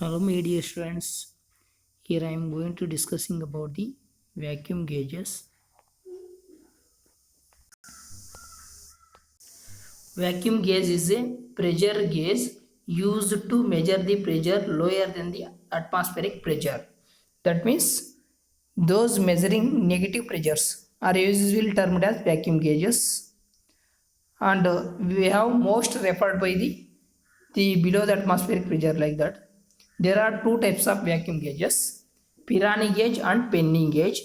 Hello, my dear students. Here I am going to discussing about the vacuum gauges. Vacuum gauge is a pressure gauge used to measure the pressure lower than the atmospheric pressure. That means those measuring negative pressures are usually termed as vacuum gauges, and we have most referred by the below the atmospheric pressure like that. There are two types of vacuum gauges: Pirani gauge and Penny gauge.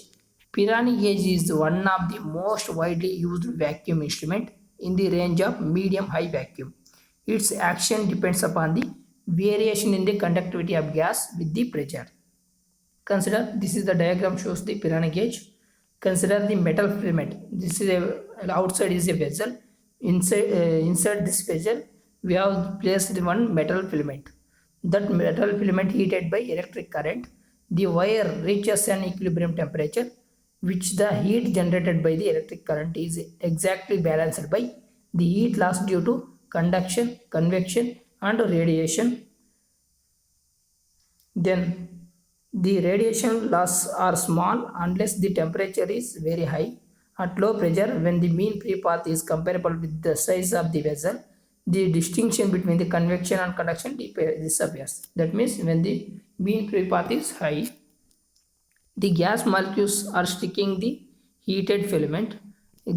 Pirani gauge is one of the most widely used vacuum instrument in the range of medium high vacuum. Its action depends upon the variation in the conductivity of gas with the pressure. Consider this is the diagram shows the Pirani gauge. Consider the metal filament. This is a outside is a vessel. Inside this vessel we have placed one metal filament. That metal filament heated by electric current. The wire reaches an equilibrium temperature, which the heat generated by the electric current is exactly balanced by the heat loss due to conduction, convection, and radiation. Then the radiation loss are small unless the temperature is very high. At low pressure, when the mean free path is comparable with the size of the vessel, the distinction between the convection and conduction disappears. That means when the mean free path is high, the gas molecules are sticking the heated filament,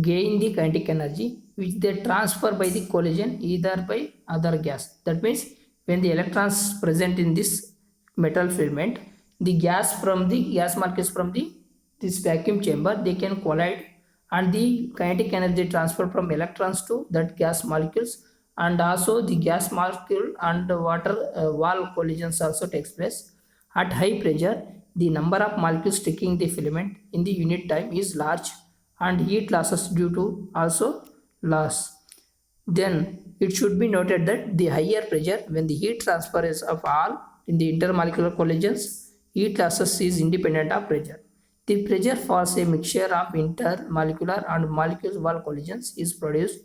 gain the kinetic energy, which they transfer by the collision either by other gas. That means when the electrons present in this metal filament, the gas molecules from the this vacuum chamber they can collide, and the kinetic energy transfer from electrons to that gas molecules, and also the gas molecule and water wall collisions also takes place. At high pressure, the number of molecules sticking the filament in the unit time is large, and heat losses due to also loss. Then it should be noted that the higher pressure, when the heat transfer is of all in the intermolecular collisions, heat losses is independent of pressure. The pressure force a mixture of intermolecular and molecule wall collisions is produced,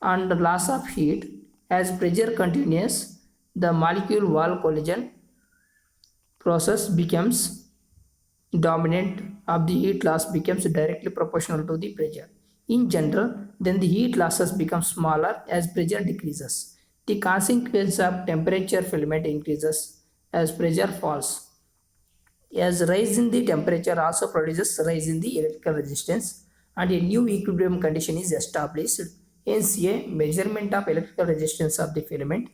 and the loss of heat as pressure continues. The molecule wall collision process becomes dominant of the heat loss becomes directly proportional to the pressure. In general, then the heat losses become smaller as pressure decreases. The consequence of temperature filament increases as pressure falls. As rise in the temperature also produces rise in the electrical resistance, and a new equilibrium condition is established. Hence, a measurement of electrical resistance of the filament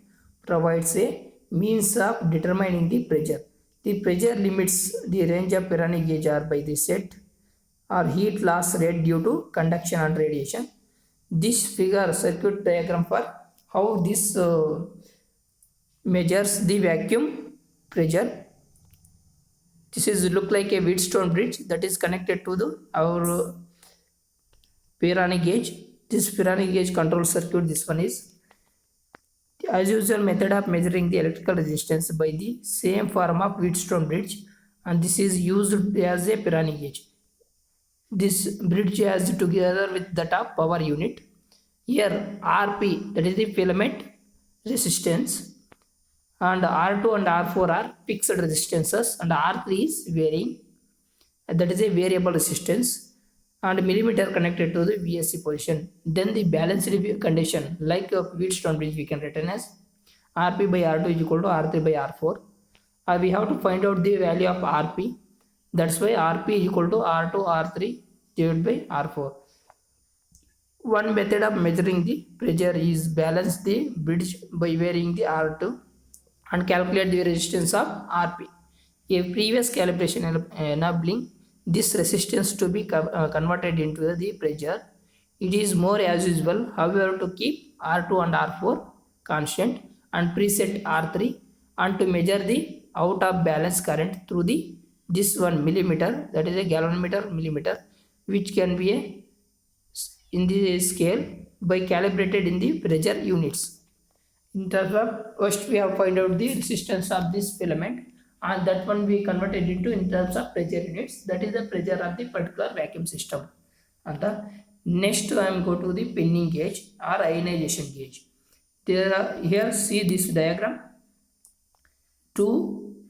provides a means of determining the pressure. The pressure limits the range of Pirani gauge are by the set or heat loss rate due to conduction and radiation. This figure circuit diagram for how this measures the vacuum pressure. This is look like a Wheatstone bridge that is connected to the our Pirani gauge. This Pirani gauge control circuit. This one is as usual method of measuring the electrical resistance by the same form of Wheatstone bridge, and this is used as a Pirani gauge. This bridge has together with that of power unit. Here RP, that is the filament resistance, and R2 and R4 are fixed resistances, and R3 is varying, that is a variable resistance, and millimeter connected to the VSC position. Then the balanced condition like a Wheatstone bridge we can written as RP by R2 is equal to R3 by R4. We have to find out the value of RP. That's why RP is equal to R2 R3 divided by R4. One method of measuring the pressure is balance the bridge by varying the R2 and calculate the resistance of RP. A previous calibration enabling this resistance to be converted into the pressure. It is more as usual, however, to keep R2 and R4 constant and preset R3, and to measure the out of balance current through the this one millimeter, that is a galvanometer millimeter, which can be a in the scale by calibrated in the pressure units. In terms of first we have find out the resistance of this filament, and that one we converted into in terms of pressure units, that is the pressure of the particular vacuum system. And the next I am go to the pinning gauge or ionization gauge. There are here see this diagram. two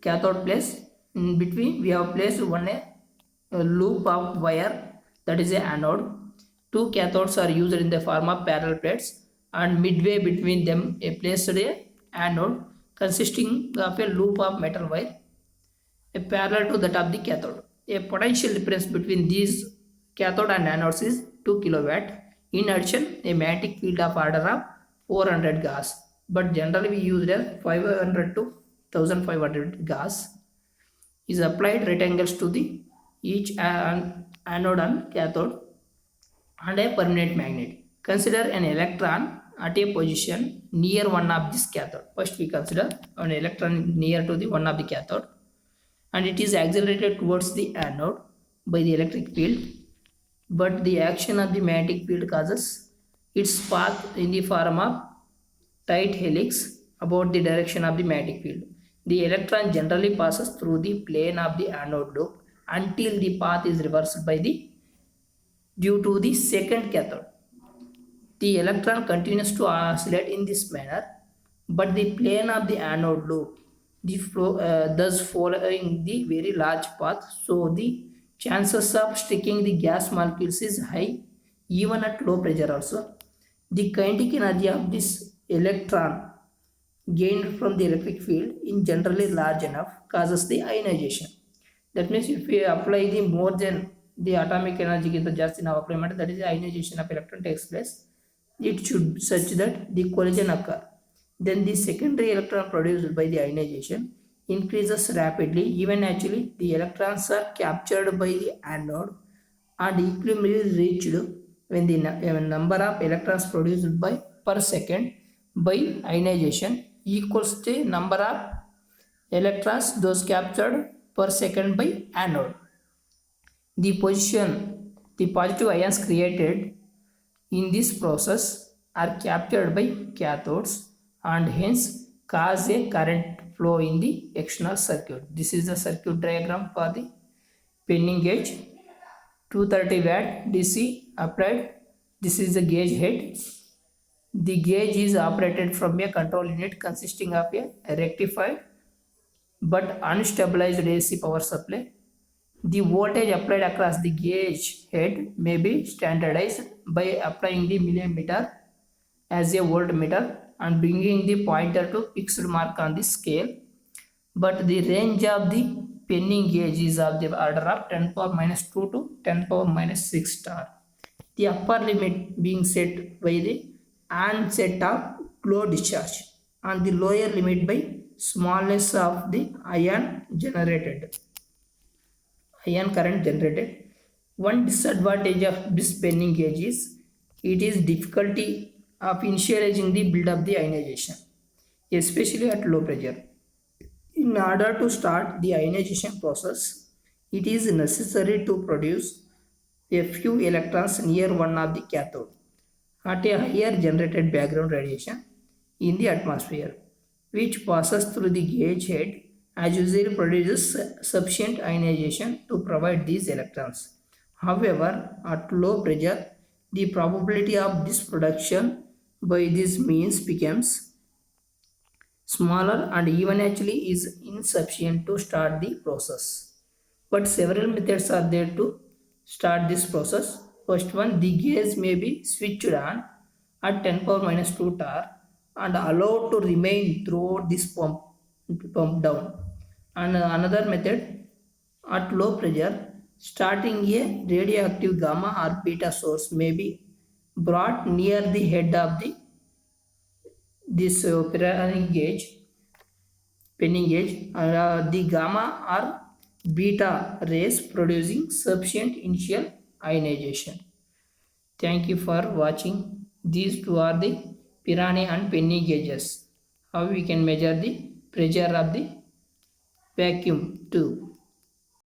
cathode plates. In between we have placed a loop of wire, that is a anode. Two cathodes are used in the form of parallel plates, and midway between them placed a anode consisting of a loop of metal wire parallel to that of the cathode. A potential difference between these cathode and anodes is 2 kilowatt. In addition, a magnetic field of order of 400 Gauss, but generally we use 500 to 1500 Gauss is applied rectangles to the each anode and cathode and a permanent magnet. Consider an electron at a position near one of this cathode. First we consider an electron near to the one of the cathode, and it is accelerated towards the anode by the electric field, but the action of the magnetic field causes its path in the form of tight helix about the direction of the magnetic field. The electron generally passes through the plane of the anode loop until the path is reversed by the due to the second cathode. The electron continues to oscillate in this manner, but the plane of the anode loop thus following the very large path, so the chances of sticking the gas molecules is high even at low pressure also. The kinetic energy of this electron gained from the electric field in generally large enough causes the ionization. That means if we apply the more than the atomic energy ಗಿಂತ ಜಾಸ್ತಿ ನಾವು apply ಮಾಡಿದ್ರೆ, that is the ionization of electron takes place. It should such that the collision occur. Then the secondary electron produced by the ionization increases rapidly. Even actually the electrons are captured by the anode and equilibrium is reached when the number of electrons produced by per second by ionization equals the number of electrons those captured per second by anode. The positive ions created in this process are captured by cathodes and hence cause a current flow in the external circuit. This is the circuit diagram for the penning gauge. 230 watt DC applied. This is the gauge head. The gauge is operated from a control unit consisting of a rectified but unstabilized AC power supply. The voltage applied across the gauge head may be standardized by applying the millimeter as a voltmeter and bringing the pointer to fixed mark on the scale, but the range of the penning gauge is of the order of 10 power minus 2 to 10 power minus 6 star. The upper limit being set by the onset of flow discharge and the lower limit by smallness of the ion current generated. One disadvantage of this penning gauge is it is difficulty of initializing the build up the ionization, especially at low pressure. In order to start the ionization process, it is necessary to produce a few electrons near one of the cathode at a higher generated background radiation in the atmosphere, which passes through the gauge head as usually produces sufficient ionization to provide these electrons. However, at low pressure, the probability of this production by this means becomes smaller and even actually is insufficient to start the process. But several methods are there to start this process. First one, the gauge may be switched on at 10 power minus 2 torr and allowed to remain throughout this pump down. And another method, at low pressure, starting a radioactive gamma or beta source may be brought near the head of this penning gauge, the gamma or beta rays producing sufficient initial ionization. Thank you for watching. These two are the Pirani and penny gauges. How we can measure the pressure of the vacuum tube.